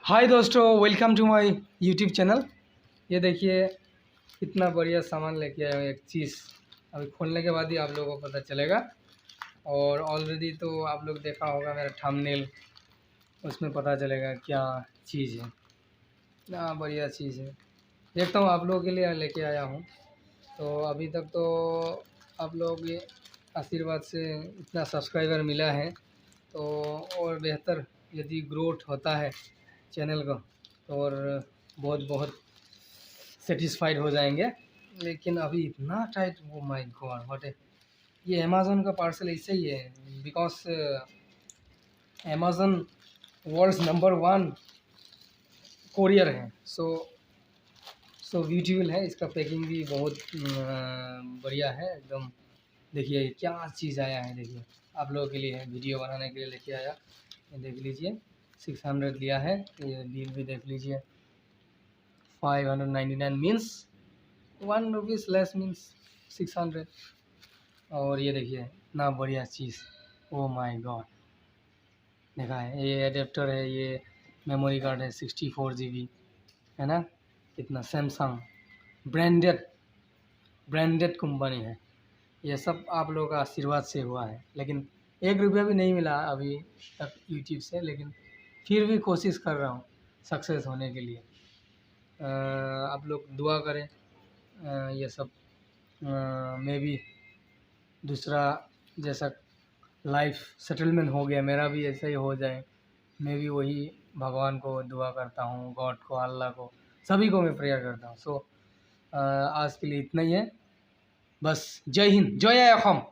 हाय दोस्तों, welcome to my YouTube channel. ये देखिए कितना बढ़िया सामान लेके आया हूँ। एक चीज़ अभी खोलने के बाद ही आप लोगों को पता चलेगा। और ऑलरेडी तो आप लोग देखा होगा मेरा थंबनेल, उसमें पता चलेगा क्या चीज़ है। इतना बढ़िया चीज़ है, देखता हूँ आप लोगों के लिए लेके आया हूँ। तो अभी तक तो आप लोग ये आशीर्वाद से इतना सब्सक्राइबर मिला है, तो और बेहतर यदि ग्रोथ होता है चैनल का तो और बहुत बहुत सेटिस्फाइड हो जाएंगे। लेकिन अभी इतना टाइट, वो माय गॉड व्हाट है। ये अमेज़न का पार्सल ऐसे ही है, because Amazon world number 1 courier है। सो ब्यूटीफुल है। इसका पैकिंग भी बहुत बढ़िया है एकदम। देखिए क्या चीज़ आया है, देखिए आप लोगों के लिए है, वीडियो बनाने के लिए लेके आया। ये देख लीजिए 600 लिया है। ये बिल भी देख लीजिए 599 मीन्स 1 रुपीज़ लेस मीन्स 600। और ये देखिए इतना बढ़िया चीज़, ओ माय गॉड। देखा है, ये एडेप्टर है, ये मेमोरी कार्ड है 64 GB है ना। कितना सैमसंग ब्रांडेड कंपनी है। ये सब आप लोगों का आशीर्वाद से हुआ है, लेकिन 1 रुपया भी नहीं मिला अभी तक यूट्यूब से, लेकिन फिर भी कोशिश कर रहा हूँ सक्सेस होने के लिए। आप लोग दुआ करें। ये सब मे भी दूसरा जैसा लाइफ सेटलमेंट हो गया, मेरा भी ऐसा ही हो जाए। मैं भी वही भगवान को दुआ करता हूँ, गॉड को, अल्लाह को, सभी को मैं प्रेयर करता हूँ। आज के लिए इतना ही है बस। जय हिंद, जय असम।